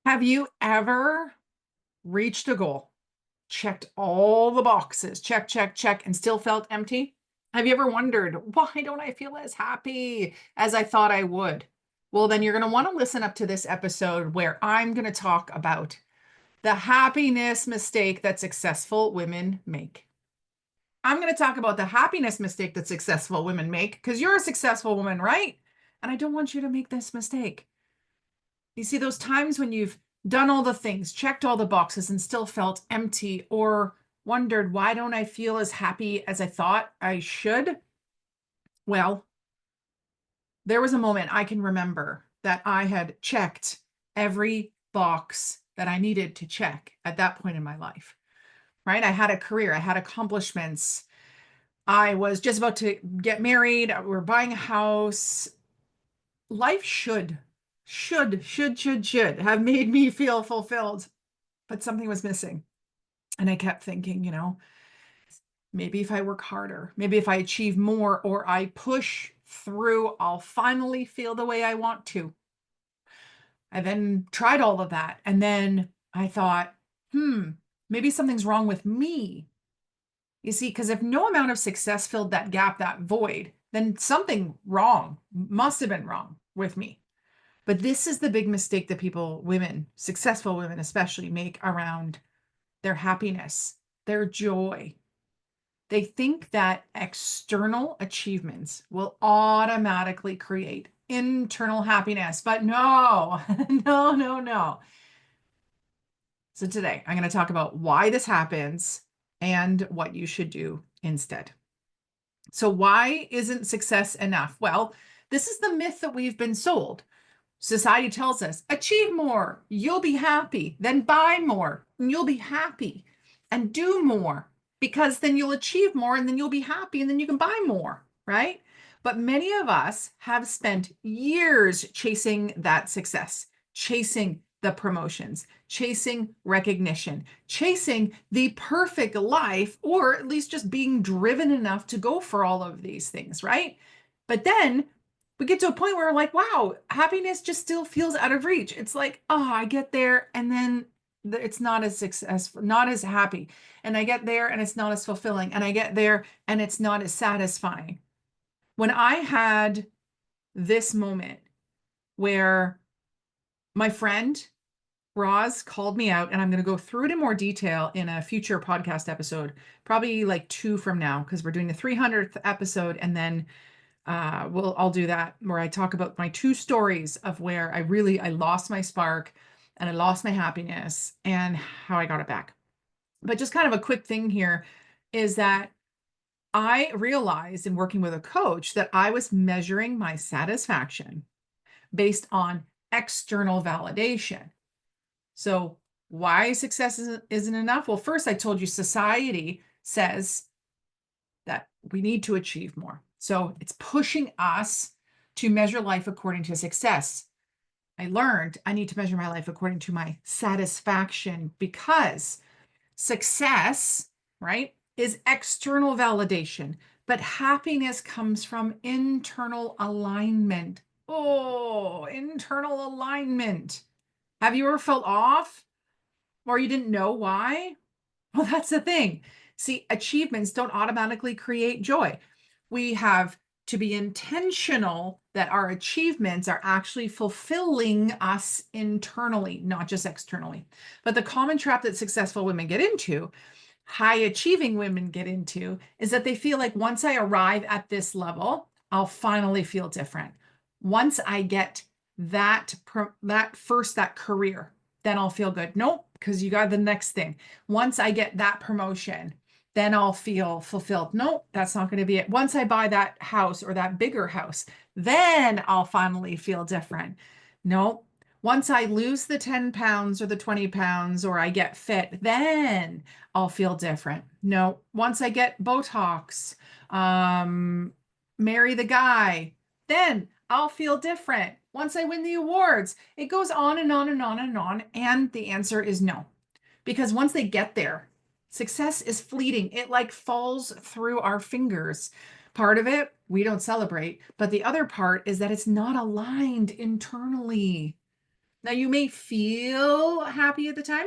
Have you ever reached a goal, checked all the boxes, check, check, check, and still felt empty? Have you ever wondered, why don't I feel as happy as I thought I would? Well, then you're going to want to listen up to this episode where I'm going to talk about the happiness mistake that successful women make. I'm going to talk about the happiness mistake that successful women make because you're a successful woman, right? And I don't want you to make this mistake. You see, those times when you've done all the things, checked all the boxes, and still felt empty or wondered, why don't I feel as happy as I thought I should? Well, there was a moment I can remember that I had checked every box that I needed to check at that point in my life, right? I had a career, I had accomplishments. I was just about to get married. We were buying a house. Life should have made me feel fulfilled, but something was missing. And I kept thinking, maybe if I work harder, maybe if I achieve more or I push through, I'll finally feel the way I want to. I then tried all of that. And then I thought, maybe something's wrong with me. You see, because if no amount of success filled that gap, that void, then something wrong must have been wrong with me. But this is the big mistake that women, successful women especially, make around their happiness, their joy. They think that external achievements will automatically create internal happiness, but no, no. So today I'm going to talk about why this happens and what you should do instead. So why isn't success enough? Well, this is the myth that we've been sold. Society tells us, achieve more, you'll be happy, then buy more, and you'll be happy, and do more, because then you'll achieve more, and then you'll be happy, and then you can buy more, right? But many of us have spent years chasing that success, chasing the promotions, chasing recognition, chasing the perfect life, or at least just being driven enough to go for all of these things, right? But then we get to a point where we're like, wow, happiness just still feels out of reach. It's like, oh, I get there and then it's not as successful, not as happy. And I get there and it's not as fulfilling. And I get there and it's not as satisfying. When I had this moment where my friend Roz called me out, and I'm going to go through it in more detail in a future podcast episode, probably like 2 from now, because we're doing the 300th episode. And then I'll do that where I talk about my 2 stories of where I lost my spark and I lost my happiness and how I got it back. But just kind of a quick thing here is that I realized in working with a coach that I was measuring my satisfaction based on external validation. So why success isn't enough? Well, first I told you society says that we need to achieve more. So it's pushing us to measure life according to success. I learned I need to measure my life according to my satisfaction because success, right, is external validation, but happiness comes from internal alignment. Oh, internal alignment. Have you ever felt off or you didn't know why? Well, that's the thing. See, achievements don't automatically create joy. We have to be intentional that our achievements are actually fulfilling us internally, not just externally. But the common trap that successful women get into, high achieving women get into, is that they feel like once I arrive at this level, I'll finally feel different. Once I get that career, then I'll feel good. Nope, because you got the next thing. Once I get that promotion, then I'll feel fulfilled. Nope, that's not going to be it. Once I buy that house or that bigger house, then I'll finally feel different. Nope. Once I lose the 10 pounds or the 20 pounds or I get fit, then I'll feel different. No, once I get Botox, marry the guy, then I'll feel different. Once I win the awards, it goes on and on and on and on. And the answer is no. Because once they get there, success is fleeting. It like falls through our fingers. Part of it, we don't celebrate. But the other part is that it's not aligned internally. Now, you may feel happy at the time,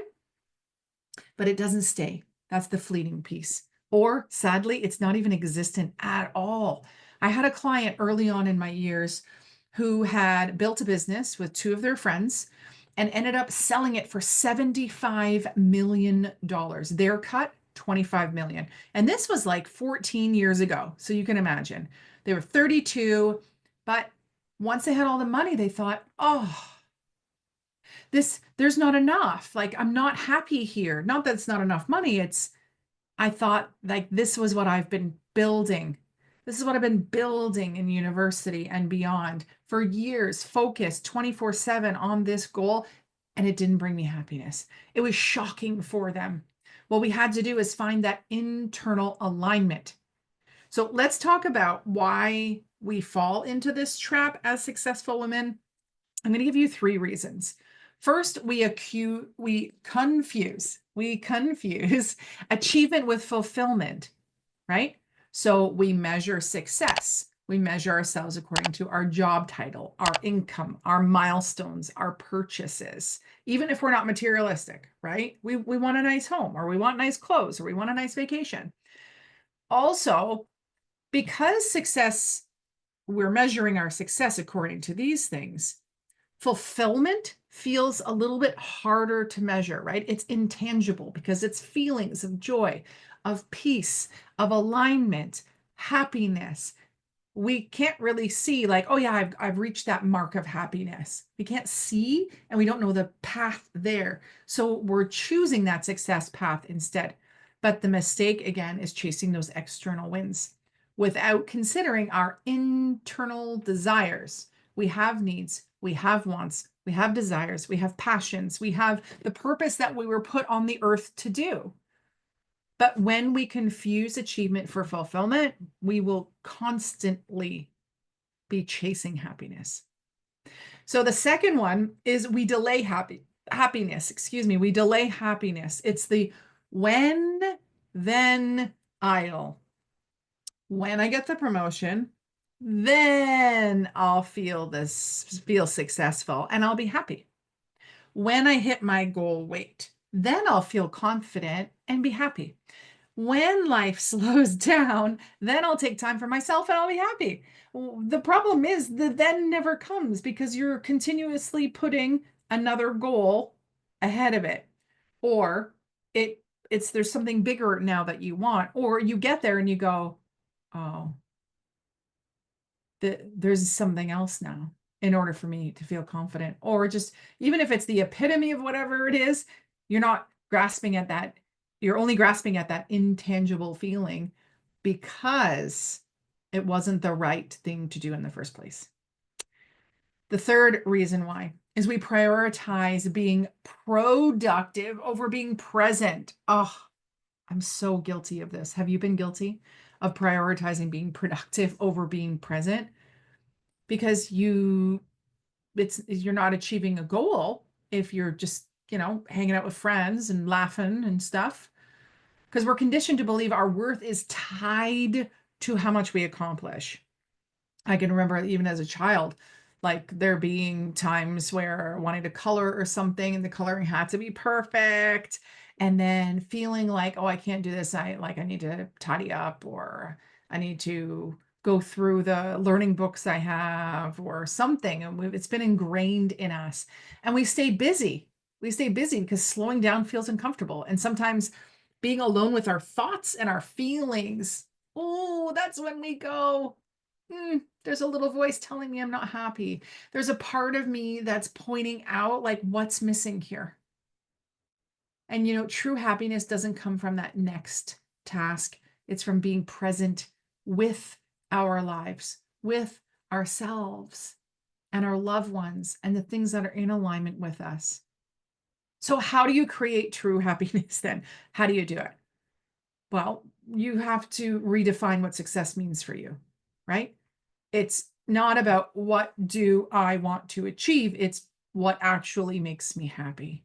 but it doesn't stay. That's the fleeting piece. Or sadly, it's not even existent at all. I had a client early on in my years who had built a business with two of their friends and ended up selling it for $75 million. Their cut, $25 million. And this was like 14 years ago. So you can imagine. They were 32, but once they had all the money, they thought, oh, there's not enough. Like, I'm not happy here. Not that it's not enough money. I thought like this was what I've been building. This is what I've been building in university and beyond for years, focused 24/7 on this goal. And it didn't bring me happiness. It was shocking for them. What we had to do is find that internal alignment. So let's talk about why we fall into this trap as successful women. I'm going to give you three reasons. First, we confuse achievement with fulfillment, right? So we measure success. We measure ourselves according to our job title, our income, our milestones, our purchases, even if we're not materialistic, right? We want a nice home, or we want nice clothes, or we want a nice vacation. Also, because we're measuring our success according to these things. Fulfillment feels a little bit harder to measure, right? It's intangible because it's feelings of joy, of peace, of alignment, happiness. We can't really see like, oh yeah, I've reached that mark of happiness. We can't see and we don't know the path there. So we're choosing that success path instead. But the mistake again is chasing those external wins without considering our internal desires. We have needs, we have wants, we have desires, we have passions, we have the purpose that we were put on the earth to do. But when we confuse achievement for fulfillment, we will constantly be chasing happiness. So the second one is we delay happiness. We delay happiness. It's the when, then I'll. When I get the promotion, then I'll feel successful and I'll be happy. When I hit my goal weight, then I'll feel confident and be happy. When life slows down, then I'll take time for myself and I'll be happy. The problem is the then never comes because you're continuously putting another goal ahead of it. Or there's something bigger now that you want, or you get there and you go, oh, there's something else now in order for me to feel confident. Or just even if it's the epitome of whatever it is, you're not grasping at that. You're only grasping at that intangible feeling because it wasn't the right thing to do in the first place. The third reason why is we prioritize being productive over being present. Oh, I'm so guilty of this. Have you been guilty of prioritizing being productive over being present? Because you're not achieving a goal if you're just, hanging out with friends and laughing and stuff. Because we're conditioned to believe our worth is tied to how much we accomplish. I can remember even as a child, like there being times where wanting to color or something and the coloring had to be perfect. And then feeling like, oh, I can't do this. I need to tidy up, or I need to go through the learning books I have or something. And it's been ingrained in us. And we stay busy. We stay busy because slowing down feels uncomfortable. And sometimes being alone with our thoughts and our feelings, oh, that's when we go, there's a little voice telling me I'm not happy. There's a part of me that's pointing out like what's missing here. And true happiness doesn't come from that next task. It's from being present with our lives, with ourselves and our loved ones and the things that are in alignment with us. So how do you create true happiness then? How do you do it? Well, you have to redefine what success means for you, right? It's not about what do I want to achieve. It's what actually makes me happy.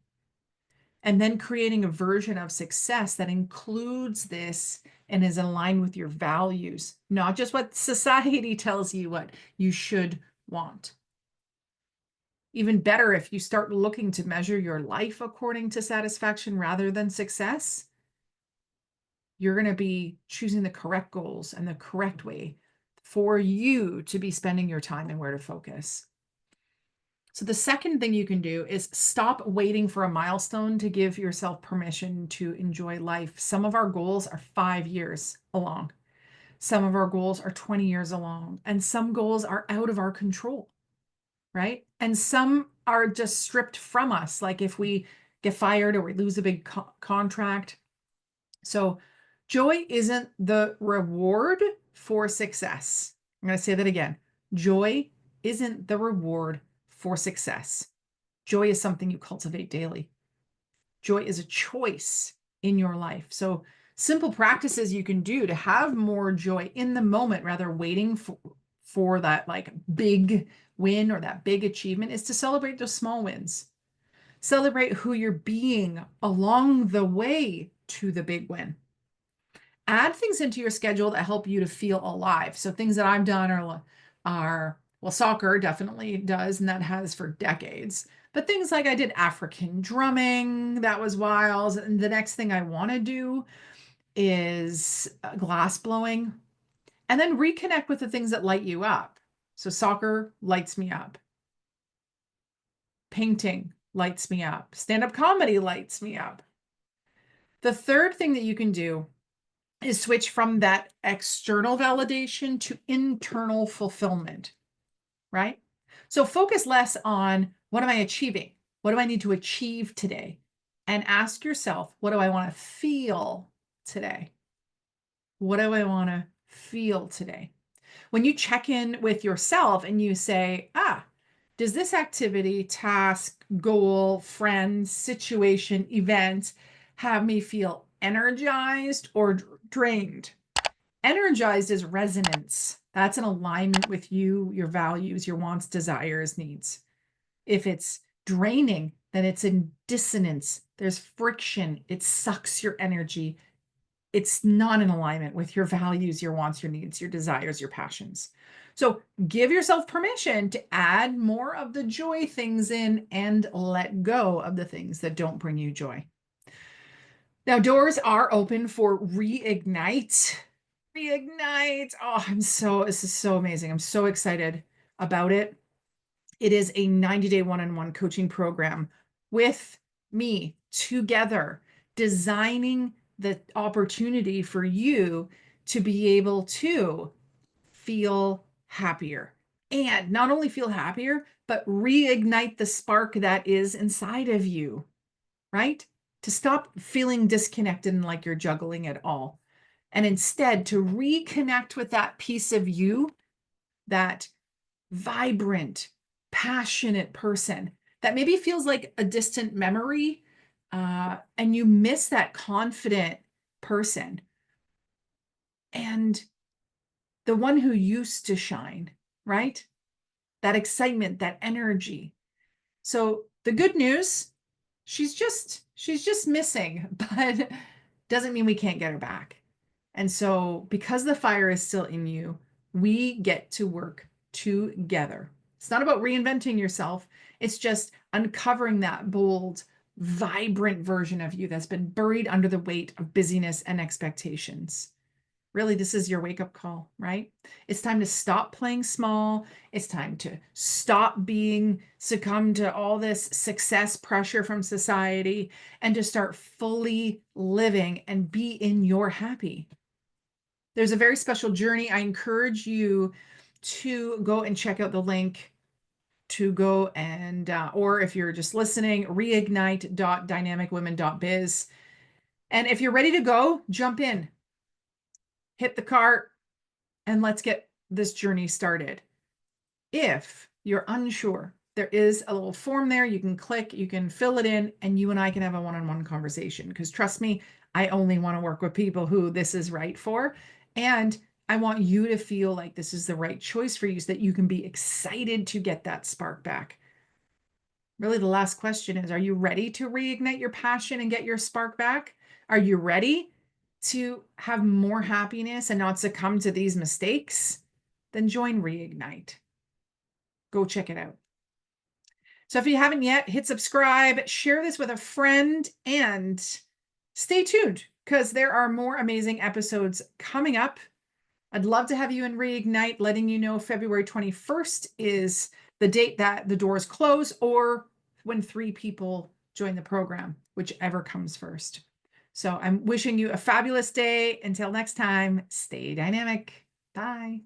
And then creating a version of success that includes this and is aligned with your values, not just what society tells you what you should want. Even better, if you start looking to measure your life according to satisfaction rather than success, you're going to be choosing the correct goals and the correct way for you to be spending your time and where to focus. So the second thing you can do is stop waiting for a milestone to give yourself permission to enjoy life. Some of our goals are 5 years along. Some of our goals are 20 years along, and some goals are out of our control, right? And some are just stripped from us, like if we get fired or we lose a big contract. So joy isn't the reward for success. I'm going to say that again. Joy isn't the reward for success. Joy is something you cultivate daily. Joy is a choice in your life. So simple practices you can do to have more joy in the moment, rather waiting for that like big win or that big achievement, is to celebrate those small wins. Celebrate who you're being along the way to the big win. Add things into your schedule that help you to feel alive. So things that I've done are well, soccer definitely does, and that has for decades. But things like I did African drumming, that was wild. And the next thing I want to do is glass blowing, and then reconnect with the things that light you up. So soccer lights me up. Painting lights me up. Stand-up comedy lights me up. The third thing that you can do is switch from that external validation to internal fulfillment, right? So focus less on what am I achieving? What do I need to achieve today? And ask yourself, what do I want to feel today? What do I want to feel today? When you check in with yourself and you say, does this activity, task, goal, friend, situation, event have me feel energized or drained? Energized is resonance. That's an alignment with you, your values, your wants, desires, needs. If it's draining, then it's in dissonance. There's friction. It sucks your energy. It's not in alignment with your values, your wants, your needs, your desires, your passions. So give yourself permission to add more of the joy things in and let go of the things that don't bring you joy. Now, doors are open for Reignite. Reignite. Oh, this is so amazing. I'm so excited about it. It is a 90-day one-on-one coaching program with me together, designing the opportunity for you to be able to feel happier. And not only feel happier, but reignite the spark that is inside of you, right? To stop feeling disconnected and like you're juggling it all. And instead to reconnect with that piece of you, that vibrant, passionate person that maybe feels like a distant memory, and you miss that confident person and the one who used to shine, right? That excitement, that energy. So the good news, she's just missing, but doesn't mean we can't get her back. And so because the fire is still in you, we get to work together. It's not about reinventing yourself. It's just uncovering that bold, vibrant version of you that's been buried under the weight of busyness and expectations. Really, this is your wake-up call, right? It's time to stop playing small. It's time to stop being succumb to all this success pressure from society and to start fully living and be in your happy. There's a very special journey. I encourage you to go and check out the link to go and, or if you're just listening, reignite.dynamicwomen.biz. And if you're ready to go, jump in, hit the cart, and let's get this journey started. If you're unsure, there is a little form there. You can click, you can fill it in, and you and I can have a one-on-one conversation. Because trust me, I only want to work with people who this is right for. And I want you to feel like this is the right choice for you so that you can be excited to get that spark back. Really, the last question is, are you ready to reignite your passion and get your spark back? Are you ready to have more happiness and not succumb to these mistakes? Then join Reignite. Go check it out. So if you haven't yet, hit subscribe, share this with a friend, and stay tuned because there are more amazing episodes coming up. I'd love to have you in Reignite, letting you know February 21st is the date that the doors close, or when 3 people join the program, whichever comes first. So I'm wishing you a fabulous day. Until next time, stay dynamic. Bye.